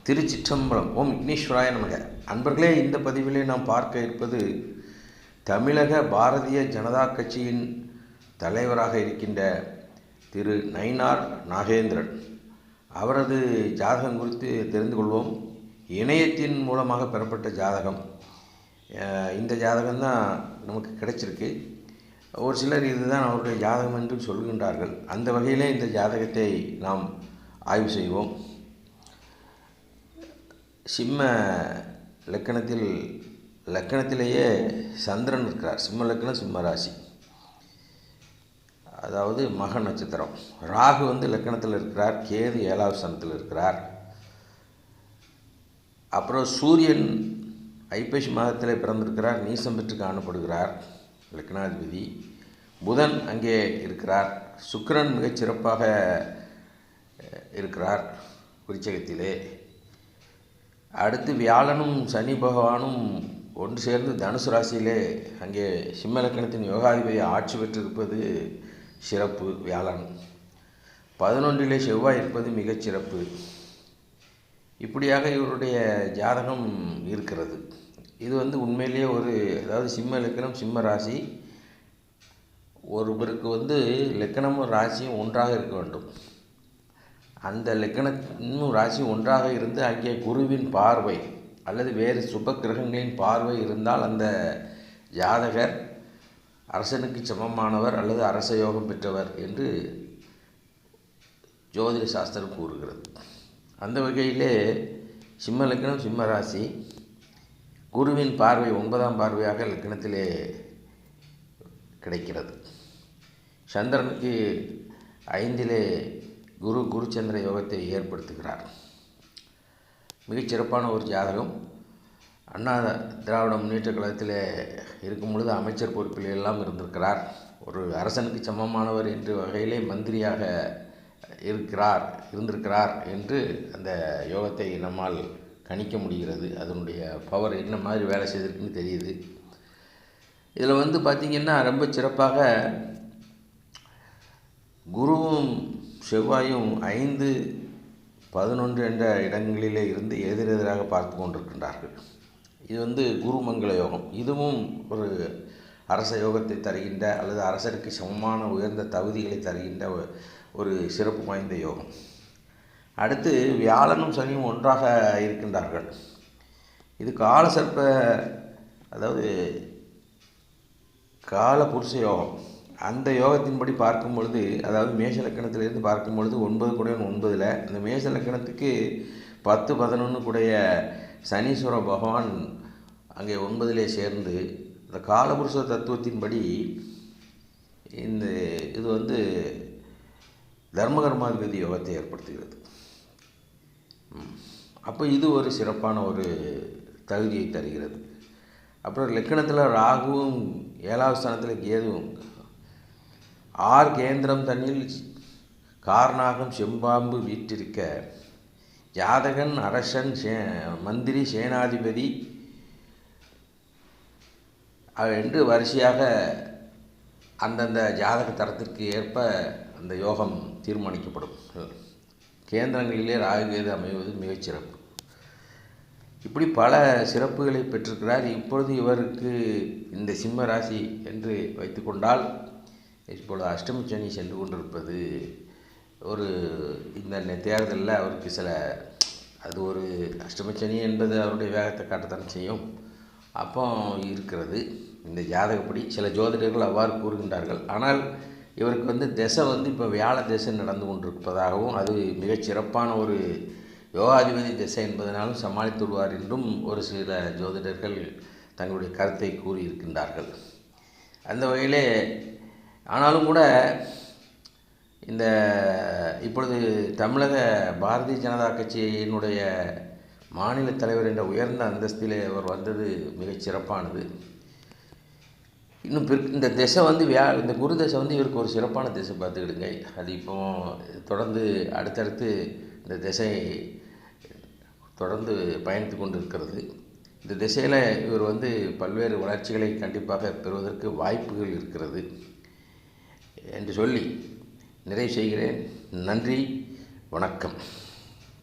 திருச்சிற்றம்பலம். ஓம் விக்னேஸ்வராய நமக. அன்பர்களே, இந்த பதிவிலே நாம் பார்க்க இருப்பது தமிழக பாரதிய ஜனதா கட்சியின் தலைவராக இருக்கின்ற திரு நயினார் நாகேந்திரன் அவரது ஜாதகம் குறித்து தெரிந்து கொள்வோம். இணையத்தின் மூலமாக பெறப்பட்ட ஜாதகம். இந்த ஜாதகம்தான் நமக்கு கிடைச்சிருக்கு. ஒரு சிலர் இதுதான் அவருடைய ஜாதகம் என்று சொல்கின்றார்கள். அந்த வகையிலே இந்த ஜாதகத்தை நாம் ஆய்வு செய்வோம். சிம்ம லக்கணத்திலேயே சந்திரன் இருக்கிறார். சிம்ம லக்கணம், சிம்ம ராசி, அதாவது மக நட்சத்திரம். ராகு லக்கணத்தில் இருக்கிறார். கேது 7வது ஸ்தானத்தில் இருக்கிறார். அப்புறம் சூரியன் ஐப்பசி மாதத்தில் பிறந்திருக்கிறார். நீசம் பெற்று காணப்படுகிறார் லக்னாதிபதி. புதன் அங்கே இருக்கிறார். சுக்கிரன் மிகச் சிறப்பாக இருக்கிறார் விருச்சிகத்திலே. அடுத்து வியாழனும் சனி பகவானும் ஒன்று சேர்ந்து தனுசு ராசியிலே அங்கே சிம்ம லக்கணத்தின் யோகாதிபதி ஆட்சி பெற்றிருப்பது சிறப்பு. வியாழன் 11லே செவ்வாய் இருப்பது மிகச் சிறப்பு. இப்படியாக இவருடைய ஜாதகம் இருக்கிறது. இது உண்மையிலேயே அதாவது சிம்ம லக்கணம், சிம்ம ராசி. ஒருவருக்கு லக்கணமும் ராசியும் ஒன்றாக இருக்க வேண்டும். அந்த லக்கணமும் ராசியும் ஒன்றாக இருந்து அங்கே குருவின் பார்வை அல்லது வேறு சுப கிரகங்களின் பார்வை இருந்தால் அந்த ஜாதகர் அரசனுக்கு சமமானவர் அல்லது அரச யோகம் பெற்றவர் என்று ஜோதிட சாஸ்திரம் கூறுகிறது. அந்த வகையிலே சிம்ம லக்கணம், சிம்ம ராசி, குருவின் பார்வை 9ஆம் பார்வையாக லக்கணத்திலே கிடைக்கிறது. சந்திரனுக்கு 5லே குருச்சந்திர யோகத்தை ஏற்படுத்துகிறார். மிகச்சிறப்பான ஒரு ஜாதகம். அண்ணா திராவிட முன்னேற்ற கழகத்தில் இருக்கும் பொழுது அமைச்சர் பொறுப்பில் எல்லாம் இருந்திருக்கிறார். ஒரு அரசனுக்கு சமமானவர் என்ற வகையிலே மந்திரியாக இருந்திருக்கிறார் என்று அந்த யோகத்தை நம்மால் கணிக்க முடிகிறது. அதனுடைய பவர் என்ன மாதிரி வேலை செய்திருக்குன்னு தெரியுது. இதில் பார்த்திங்கன்னா ரொம்ப சிறப்பாக குருவும் செவ்வாயும் 5, 11 என்ற இடங்களிலே இருந்து எதிரெதிராக பார்த்து கொண்டிருக்கின்றார்கள். இது குருமங்கள யோகம். இதுவும் ஒரு அரச யோகத்தை தருகின்ற அல்லது அரசருக்கு சமமான உயர்ந்த தகுதிகளை தருகின்ற ஒரு சிறப்பு வாய்ந்த யோகம். அடுத்து வியாழனும் சனியும் ஒன்றாக இருக்கின்றார்கள். இது காலசர்ப்ப, அதாவது கால புருஷ யோகம். அந்த யோகத்தின்படி பார்க்கும் பொழுது, அதாவது மேஷ லக்கணத்திலிருந்து பார்க்கும் பொழுது 9 கூட 9ல் அந்த மேஷ லக்கணத்துக்கு 10, 11 கூடைய சனீஸ்வர பகவான் அங்கே 9லே சேர்ந்து இந்த காலபுருஷ தத்துவத்தின்படி இது தர்மகர்மாதிபதி யோகத்தை ஏற்படுத்துகிறது. அப்போ இது ஒரு சிறப்பான ஒரு தகுதியை தருகிறது. அப்புறம் லக்கணத்தில் ராகுவும் 7வது ஸ்தானத்தில் கேதுவும். கேந்திரம் தன்னில் கார்நாகம் செம்பாம்பு வீற்றிருக்க ஜாதகன் அரசன் மந்திரி சேனாதிபதி என்று வரிசையாக அந்தந்த ஜாதக தரத்திற்கு ஏற்ப அந்த யோகம் தீர்மானிக்கப்படும். கேந்திரங்களிலே ராகுகேது அமைவது மிகச்சிறப்பு. இப்படி பல சிறப்புகளை பெற்றிருக்கிறார். இப்பொழுது இவருக்கு இந்த சிம்ம ராசி என்று வைத்துக்கொண்டால், இப்பொழுது அஷ்டமி சனி சென்று கொண்டிருப்பது இந்த தேர்தலில் அவருக்கு அது ஒரு அஷ்டமி சனி என்பது அவருடைய வேகத்தை காட்டத்தான் செய்யும். அப்போ இருக்கிறது இந்த ஜாதகப்படி. சில ஜோதிடர்கள் அவ்வாறு கூறுகின்றார்கள். ஆனால் இவருக்கு திசை இப்போ வியாழ திசை நடந்து கொண்டிருப்பதாகவும், அது மிகச்சிறப்பான ஒரு யோகாதிபதி திசை என்பதனாலும் சமாளித்து விடுவார் என்றும் ஒரு சில ஜோதிடர்கள் தங்களுடைய கருத்தை கூறியிருக்கின்றார்கள். அந்த வகையிலே ஆனாலும் கூட இப்பொழுது தமிழக பாரதிய ஜனதா கட்சியினுடைய மாநில தலைவர் என்ற உயர்ந்த அந்தஸ்திலே அவர் வந்தது மிகச் சிறப்பானது. இன்னும் இந்த திசை இந்த குரு திசை இவருக்கு ஒரு சிறப்பான திசை பார்த்துக்கிடுங்க. அது இப்போ தொடர்ந்து அடுத்தடுத்து இந்த திசை தொடர்ந்து பயணித்து கொண்டு இருக்கிறது. இந்த திசையில் இவர் பல்வேறு வளர்ச்சிகளை கண்டிப்பாக பெறுவதற்கு வாய்ப்புகள் இருக்கிறது என்று சொல்லி நிறைவு செய்கிறேன். நன்றி, வணக்கம்.